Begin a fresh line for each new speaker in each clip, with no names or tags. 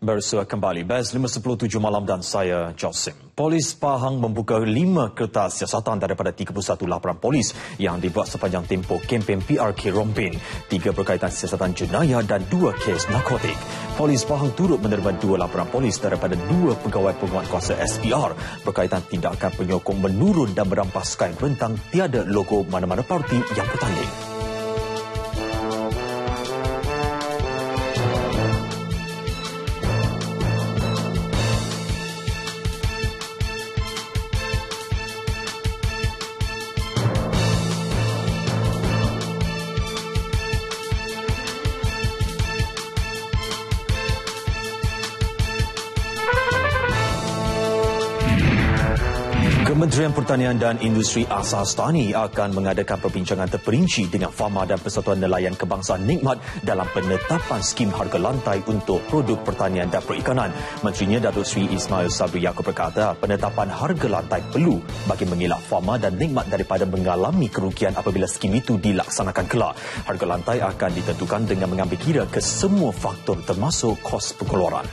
Bersua kembali BES 5.17 malam dan saya Josim. Polis Pahang membuka 5 kertas siasatan daripada 31 laporan polis yang dibuat sepanjang tempoh kempen PRK Rompin. 3 berkaitan siasatan jenayah dan 2 kes narkotik. Polis Pahang turut menerima 2 laporan polis daripada 2 pegawai penguatkuasa SPR berkaitan tindakan penyokong menurun dan merampas kain rentang tiada logo mana-mana parti yang bertanding. Kementerian Pertanian dan Industri Asas Tani akan mengadakan perbincangan terperinci dengan Fama dan Persatuan Nelayan Kebangsaan Nikmat dalam penetapan skim harga lantai untuk produk pertanian dan perikanan. Menterinya Datuk Seri Ismail Sabri Yaakob berkata penetapan harga lantai perlu bagi mengelak Fama dan Nikmat daripada mengalami kerugian apabila skim itu dilaksanakan kelak. Harga lantai akan ditentukan dengan mengambil kira kesemua faktor termasuk kos pengeluaran.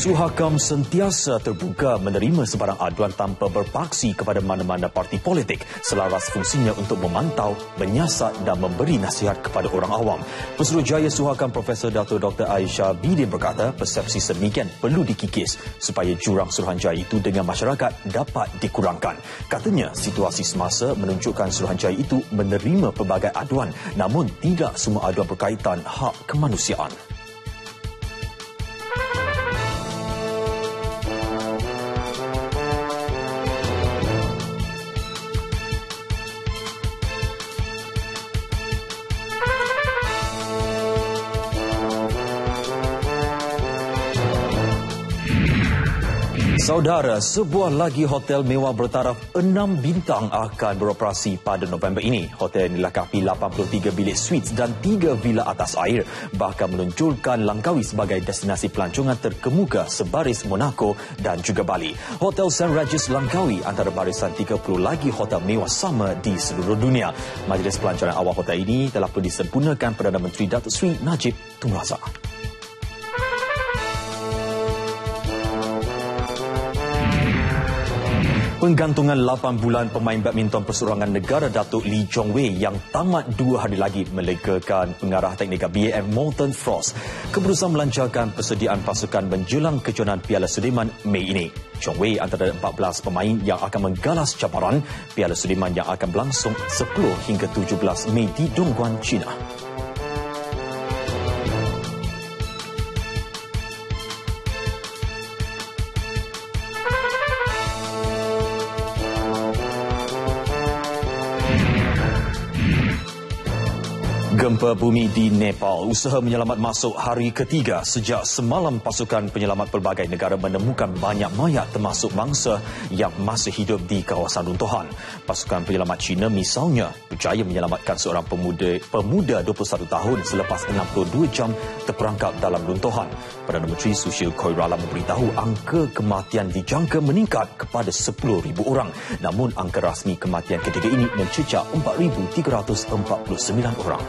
Suhakam sentiasa terbuka menerima sebarang aduan tanpa berpaksi kepada mana-mana parti politik selaras fungsinya untuk memantau, menyiasat dan memberi nasihat kepada orang awam. Pesuruhjaya Suhakam Profesor Dato' Dr. Aisyah Bidin berkata persepsi sedemikian perlu dikikis supaya jurang Suruhanjaya itu dengan masyarakat dapat dikurangkan. Katanya situasi semasa menunjukkan Suruhanjaya itu menerima pelbagai aduan namun tidak semua aduan berkaitan hak kemanusiaan. Saudara, sebuah lagi hotel mewah bertaraf 6 bintang akan beroperasi pada November ini. Hotel ini dilengkapi 83 bilik suites dan 3 villa atas air, bahkan menunjukkan Langkawi sebagai destinasi pelancongan terkemuka sebaris Monaco dan juga Bali. Hotel St. Regis Langkawi antara barisan 30 lagi hotel mewah sama di seluruh dunia. Majlis pelancaran awal hotel ini telah pun disempurnakan Perdana Menteri Datuk Seri Najib Tun Razak. Penggantungan 8 bulan pemain badminton perseorangan negara Datuk Lee Chong Wei yang tamat 2 hari lagi melegakan pengarah teknikal BAM Moulton Frost keputusan melancarkan persediaan pasukan menjelang kejohanan Piala Sudirman Mei ini. Chong Wei antara 14 pemain yang akan menggalas cabaran Piala Sudirman yang akan berlangsung 10 hingga 17 Mei di Dongguan, China. Gempa bumi di Nepal, usaha menyelamat masuk hari ketiga sejak semalam pasukan penyelamat pelbagai negara menemukan banyak mayat termasuk mangsa yang masih hidup di kawasan runtuhan. Pasukan penyelamat China misalnya berjaya menyelamatkan seorang pemuda 21 tahun selepas 62 jam terperangkap dalam runtuhan. Perdana Menteri Sushil Koirala memberitahu angka kematian dijangka meningkat kepada 10,000 orang. Namun angka rasmi kematian ketiga ini mencecah 4,349 orang.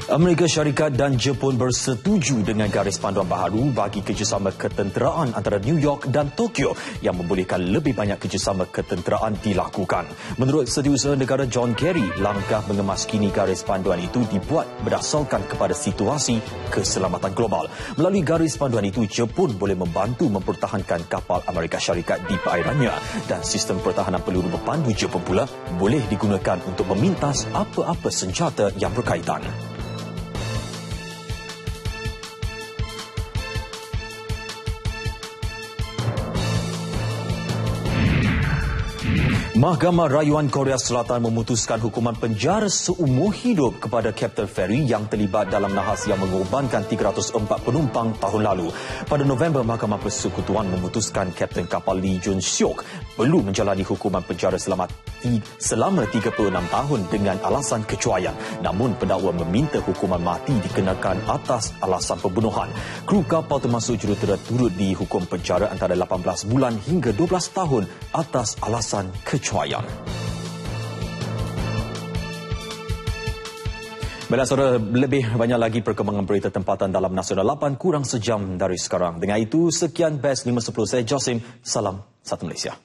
Amerika Syarikat dan Jepun bersetuju dengan garis panduan baharu bagi kerjasama ketenteraan antara New York dan Tokyo yang membolehkan lebih banyak kerjasama ketenteraan dilakukan. Menurut Setiausaha Negara John Kerry, langkah mengemas kini garis panduan itu dibuat berdasarkan kepada situasi keselamatan global. Melalui garis panduan itu, Jepun boleh membantu mempertahankan kapal Amerika Syarikat di perairannya dan sistem pertahanan peluru berpandu Jepun pula boleh digunakan untuk memintas apa-apa senjata yang berkaitan. Mahkamah Rayuan Korea Selatan memutuskan hukuman penjara seumur hidup kepada Kapten feri yang terlibat dalam nahas yang mengorbankan 304 penumpang tahun lalu. Pada November, Mahkamah Persekutuan memutuskan Kapten kapal Lee Jun Seok perlu menjalani hukuman penjara selama 36 tahun dengan alasan kecuaian. Namun, pendakwa meminta hukuman mati dikenakan atas alasan pembunuhan. Kru kapal termasuk jurutera turut dihukum penjara antara 18 bulan hingga 12 tahun atas alasan kecuaian. Baiklah saudara, lebih banyak lagi perkembangan berita tempatan dalam Nasional 8 kurang sejam dari sekarang. Dengan itu, sekian Best 510. Saya Josim. Salam satu Malaysia.